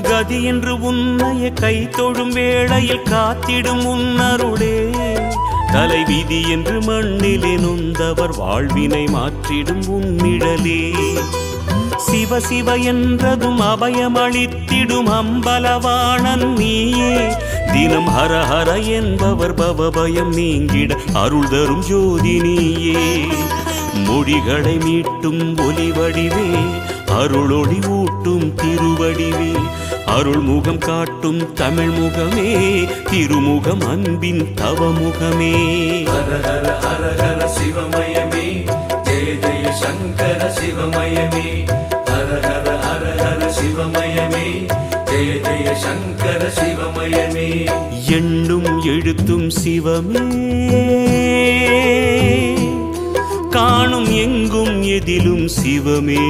கதி என்று உன்னைய கை தொழும் வேளையில் காத்திடும் உன்னருளே தலைவிதி என்று மண்ணிலே நொந்தவர் வாழ்வினை மாற்றிடும் உன்னிழலே சிவ சிவ என்றதும் அபயமளித்திடும் அம்பலவாணன் நீயே தினம் ஹர ஹர என்பவர் பவபயம் நீங்கிட அருள் தரும் ஜோதி நீயே மொழிகளை மீட்டும் ஒலி வடிவே அருளொளி ஊட்டும் திருவடிவே அருள் முகம் காட்டும் தமிழ் முகமே திருமுகம் அன்பின் தவமுகமே ஹர ஹர ஹர ஹர சிவமயமே ஜெய ஜெய சங்கர சிவமயமே ஹர ஹர ஹர ஹர சிவமயமே ஜெய ஜெய சங்கர சிவமயமே எண்ணும் எழுத்தும் சிவமே காணும் எங்கும் எதிலும் சிவமே